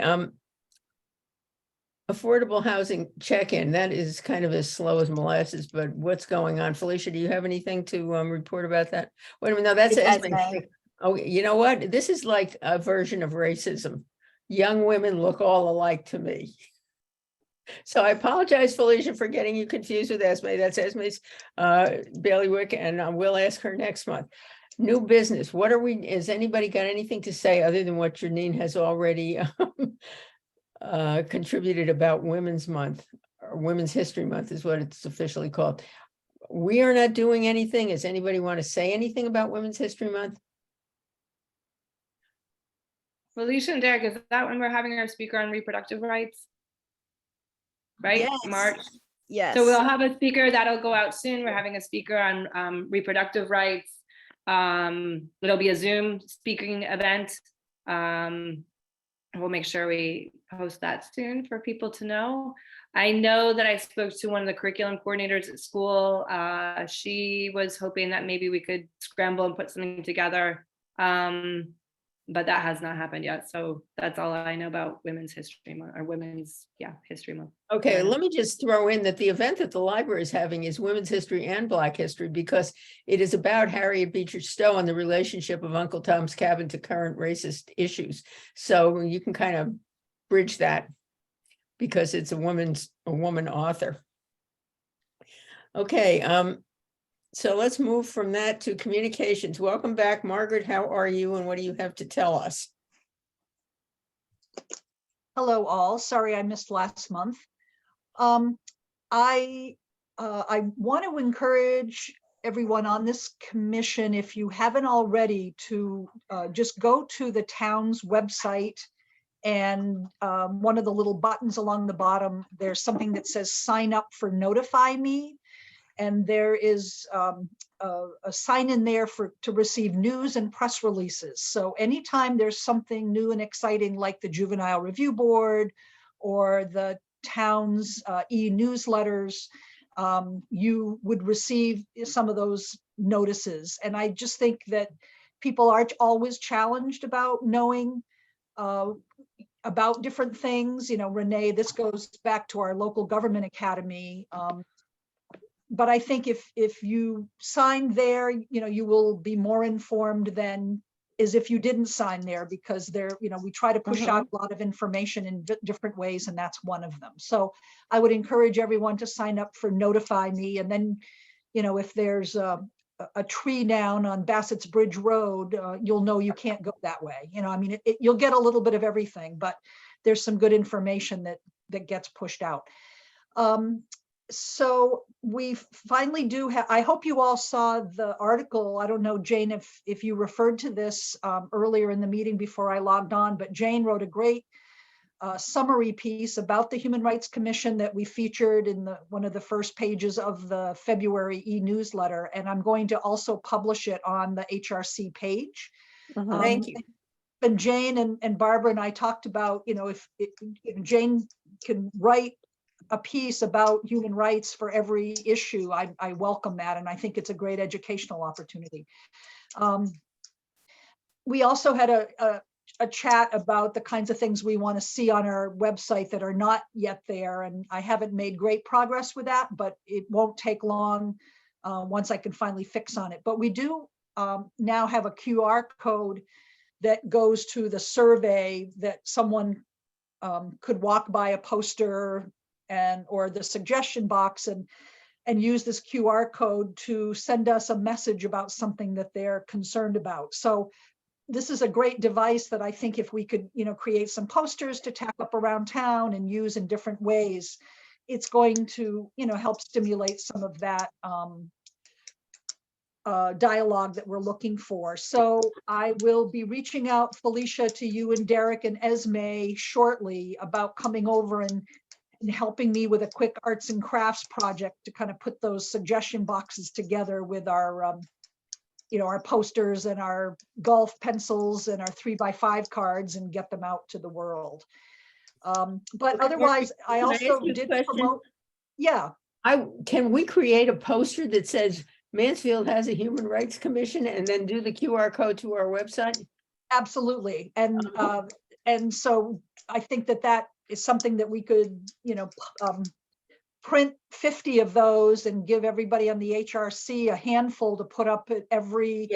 affordable housing check-in, that is kind of as slow as molasses, but what's going on? Felicia, do you have anything to report about that? Wait a minute, no, that's It's Esme. Esme. Oh, you know what? This is like a version of racism. Young women look all alike to me. So I apologize, Felicia, for getting you confused with Esme. That's Esme's bailiwick, and we'll ask her next month. New business. What are we, has anybody got anything to say other than what Janine has already contributed about Women's Month? or Women's History Month is what it's officially called. We are not doing anything. Does anybody want to say anything about Women's History Month? Felicia and Derek, is that when we're having our speaker on reproductive rights? Right, Yes. March. Yes. So we'll have a speaker that'll go out soon. We're having a speaker on reproductive rights. It'll be a Zoom speaking event. We'll make sure we post that soon for people to know. I know that I spoke to one of the curriculum coordinators at school. She was hoping that maybe we could scramble and put something together. But that has not happened yet. So that's all I know about Women's History Month, or History Month. Okay, Yeah. let me just throw in that the event that the library is having is Women's History and Black History, because it is about Harriet Beecher Stowe and the relationship of Uncle Tom's Cabin to current racist issues. So you can kind of bridge that because it's a woman author. Okay, so let's move from that to communications. Welcome back, Margaret. How are you and what do you have to tell us? Hello, all. Sorry I missed last month. I want to encourage everyone on this commission, if you haven't already, to just go to the town's website, and one of the little buttons along the bottom, there's something that says sign up for Notify Me. And there is a sign in there to receive news and press releases. So anytime there's something new and exciting, like the Juvenile Review Board or the town's e-newsletters, you would receive some of those notices. And I just think that people are always challenged about knowing about different things. You know, Renee, this goes back to our local government academy. But I think if you sign there, you know, you will be more informed than as if you didn't sign there, because there, you know, we try to push out a lot of information in different ways, and that's one of them. So I would encourage everyone to sign up for Notify Me. And then, you know, if there's a tree down on Bassett's Bridge Road, you'll know you can't go that way. You know, I mean, you'll get a little bit of everything, but there's some good information that gets pushed out. So we finally do have, I hope you all saw the article. I don't know, Jane, if you referred to this earlier in the meeting before I logged on, but Jane wrote a great summary piece about the Human Rights Commission that we featured in one of the first pages of the February e-newsletter. And I'm going to also publish it on the HRC page. Thank you. And Jane and Barbara and I talked about, you know, if Jane can write a piece about human rights for every issue, I welcome that. And I think it's a great educational opportunity. We also had a chat about the kinds of things we want to see on our website that are not yet there. And I haven't made great progress with that, but it won't take long once I can finally fix on it. But we do now have a QR code that goes to the survey that someone could walk by a poster or the suggestion box and use this QR code to send us a message about something that they're concerned about. So this is a great device that I think if we could, you know, create some posters to tack up around town and use in different ways, it's going to, you know, help stimulate some of that dialogue that we're looking for. So I will be reaching out, Felicia, to you and Derek and Esme shortly about coming over and helping me with a quick arts and crafts project to kind of put those suggestion boxes together with our, you know, our posters and our golf pencils and our 3x5 cards and get them out to the world. But otherwise, I Can I ask also you a did question? promote. Yeah, Can we create a poster that says Mansfield has a Human Rights Commission and then do the QR code to our website? absolutely. And so I think that is something that we could, you know, print 50 of those and give everybody on the HRC a handful to put up at every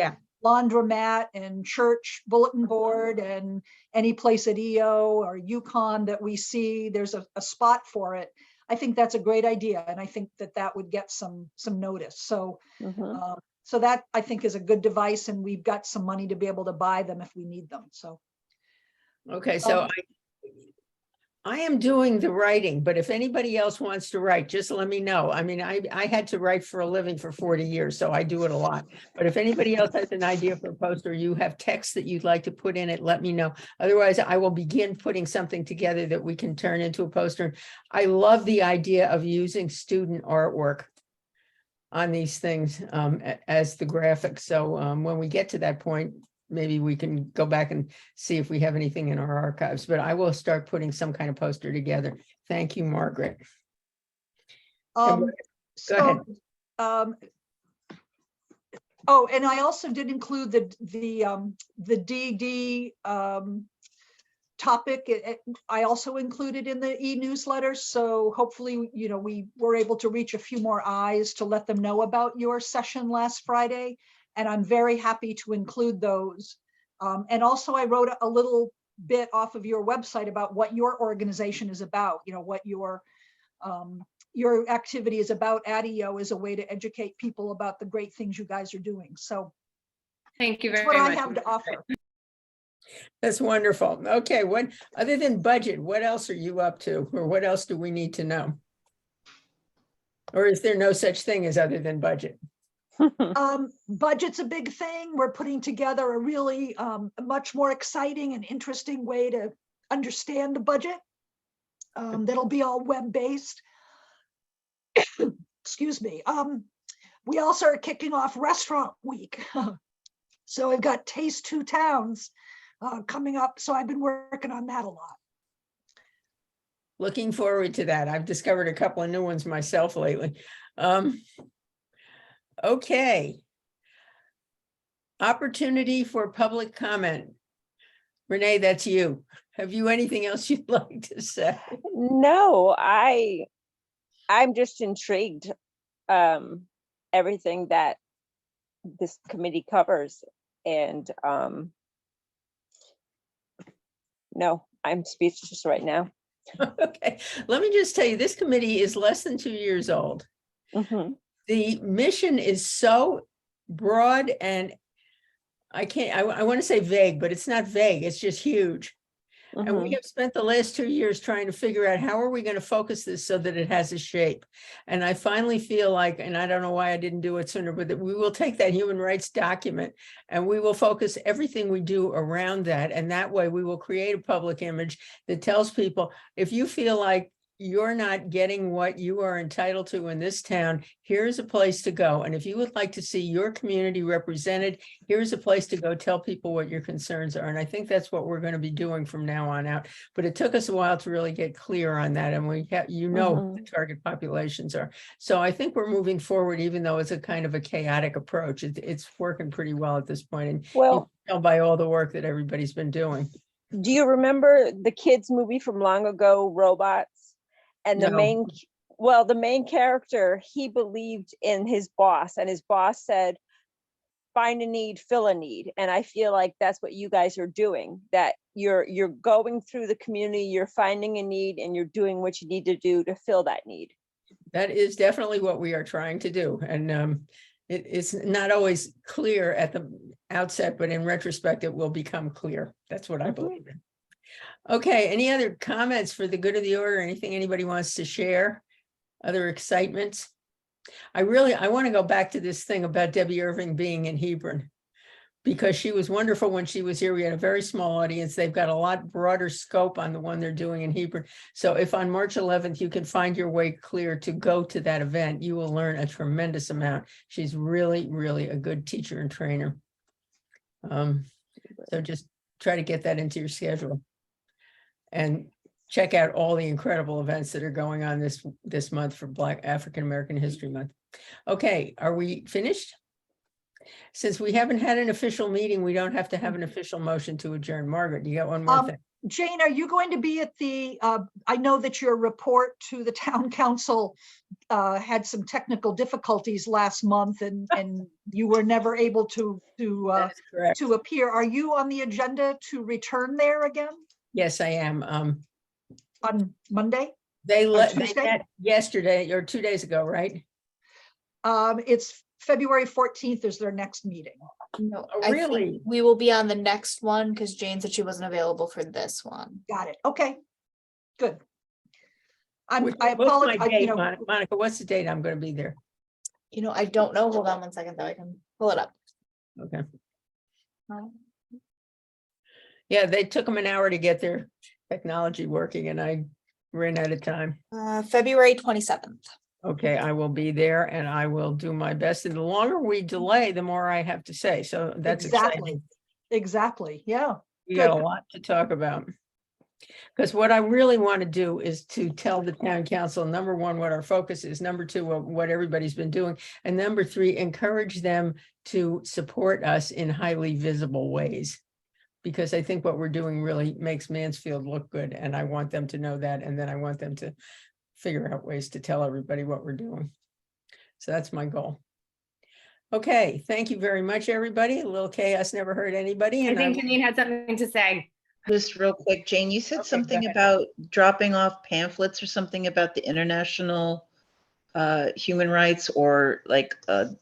laundromat and church bulletin board and any place at EO or Yukon that we see there's a spot for it. I think that's a great idea. And I think that would get some notice. So, so that I think is a good device, and we've got some money to be able to buy them if we need them. So. Okay, so I am doing the writing, but if anybody else wants to write, just let me know. I mean, I had to write for a living for 40 years, so I do it a lot. But if anybody else has an idea for a poster, you have text that you'd like to put in it, let me know. Otherwise, I will begin putting something together that we can turn into a poster. I love the idea of using student artwork on these things as the graphics. So when we get to that point, maybe we can go back and see if we have anything in our archives, but I will start putting some kind of poster together. Thank you, Margaret. And Um, go ahead. so, oh, and I also did include the DD topic. I also included in the e-newsletter. So hopefully, you know, we were able to reach a few more eyes to let them know about your session last Friday. And I'm very happy to include those. And also I wrote a little bit off of your website about what your organization is about, you know, what your activity is about. ADIO is a way to educate people about the great things you guys are doing. So Thank you that's very what much. I have to offer. That's wonderful. Okay, what other than budget, what else are you up to, or what else do we need to know? Or is there no such thing as other than budget? Budget's a big thing. We're putting together a really much more exciting and interesting way to understand the budget. That'll be all web-based. Excuse me. We also are kicking off Restaurant Week. So I've got Taste Two Towns coming up. So I've been working on that a lot. Looking forward to that. I've discovered a couple of new ones myself lately. Okay. Opportunity for public comment. Renee, that's you. Have you anything else you'd like to say? No, I'm just intrigued. Everything that this committee covers, and no, I'm speechless right now. Okay, let me just tell you, this committee is less than 2 years old. Mhm. The mission is so broad, and I want to say vague, but it's not vague, it's just huge. And we Mhm. have spent the last 2 years trying to figure out how are we going to focus this so that it has a shape. And I finally feel like, and I don't know why I didn't do it sooner, but that we will take that human rights document and we will focus everything we do around that. And that way we will create a public image that tells people, if you feel like you're not getting what you are entitled to in this town, here's a place to go. And if you would like to see your community represented, here's a place to go tell people what your concerns are. And I think that's what we're going to be doing from now on out. But it took us a while to really get clear on that. And we have, you know, who the target populations are. So I think we're moving forward, even though it's a kind of a chaotic approach. It's working pretty well at this point. And Well, you can tell by all the work that everybody's been doing. do you remember the kids movie from long ago, Robots? And the No. the main character, he believed in his boss, and his boss said, find a need, fill a need. And I feel like that's what you guys are doing, that you're going through the community, you're finding a need, and you're doing what you need to do to fill that need. That is definitely what we are trying to do. And it's not always clear at the outset, but in retrospect, it will become clear. That's what I believe in. Okay, any other comments for the good of the order? Anything anybody wants to share? Other excitements? I want to go back to this thing about Debbie Irving being in Hebron, because she was wonderful when she was here. We had a very small audience. They've got a lot broader scope on the one they're doing in Hebron. So if on March 11th, you can find your way clear to go to that event, you will learn a tremendous amount. She's really, really a good teacher and trainer. So just try to get that into your schedule. And check out all the incredible events that are going on this month for Black African American History Month. Okay, are we finished? Since we haven't had an official meeting, we don't have to have an official motion to adjourn. Margaret, you got one more thing? Jane, are you going to be at the, I know that your report to the town council had some technical difficulties last month, and you were never able to appear. Are you on the agenda to return there again? Yes, I am. On Monday? They met yesterday or 2 days ago, right? It's February 14th is their next meeting. No, Oh, I really? think we will be on the next one because Jane said she wasn't available for this one. Got it. Okay. Good. I What's my apologize, date, Monica, what's the date I'm gonna be there? I don't know. Hold on one second though. I can pull it up. Okay. Um, Yeah, they took them an hour to get their technology working and I ran out of time. February 27th. Okay, I will be there and I will do my best. And the longer we delay, the more I have to say. So that's exciting. Exactly. Yeah. We got a Good. lot to talk about. Because what I really want to do is to tell the town council, number one, what our focus is, number two, what everybody's been doing, and number three, encourage them to support us in highly visible ways. Because I think what we're doing really makes Mansfield look good, and I want them to know that, and then I want them to figure out ways to tell everybody what we're doing. So that's my goal. Okay, thank you very much, everybody. A little chaos never hurt anybody. I And think Janine had something to say. Just real quick, Jane, you said Okay, go something ahead. about dropping off pamphlets or something about the international human rights, or like a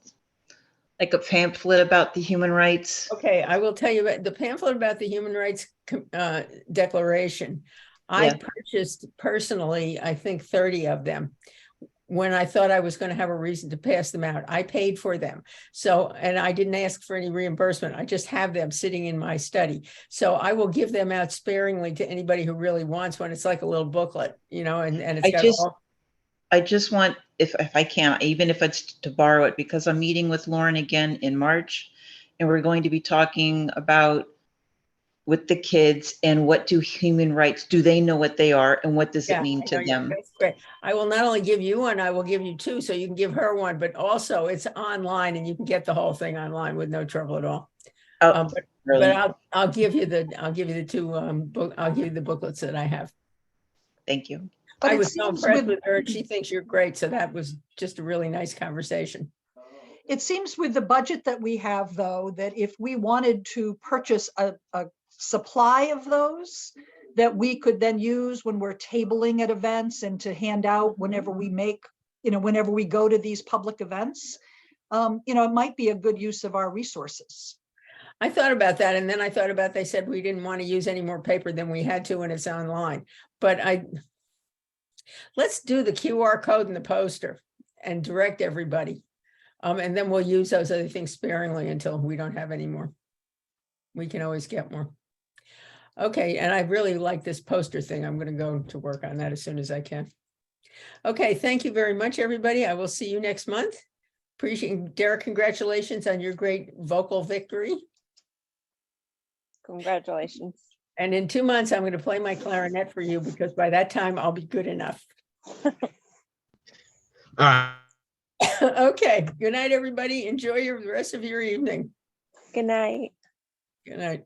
pamphlet about the human rights. Okay, I will tell you about the pamphlet about the Human Rights Declaration. I Yeah. purchased personally, I think 30 of them. When I thought I was going to have a reason to pass them out, I paid for them. So, and I didn't ask for any reimbursement. I just have them sitting in my study. So I will give them out sparingly to anybody who really wants one. It's like a little booklet, and it's I got just- all. I just want, if I can, even if it's to borrow it, because I'm meeting with Lauren again in March, and we're going to be talking about with the kids and what do human rights, do they know what they are, and what does Yeah, it mean I to know, yeah, them? that's great. I will not only give you one, I will give you two, so you can give her one, but also it's online and you can get the whole thing online with no trouble at all. Oh, But really? I'll give you the two I'll give you the booklets that I have. Thank you. But I it was so seems impressed with, with her, and she thinks you're great, so that was just a really nice conversation. it seems with the budget that we have, though, that if we wanted to purchase a supply of those, that we could then use when we're tabling at events and to hand out whenever we make, whenever we go to these public events, it might be a good use of our resources. I thought about that, and then I thought about, they said we didn't want to use any more paper than we had to, and it's online. But let's do the QR code and the poster and direct everybody. And then we'll use those other things sparingly until we don't have any more. We can always get more. Okay, and I really like this poster thing. I'm going to go to work on that as soon as I can. Okay, thank you very much, everybody. I will see you next month. Appreciate, Derek, congratulations on your great vocal victory. Congratulations. And in 2 months, I'm going to play my clarinet for you, because by that time I'll be good enough. All right. Okay, good night, everybody. Enjoy the rest of your evening. Good night. Good night.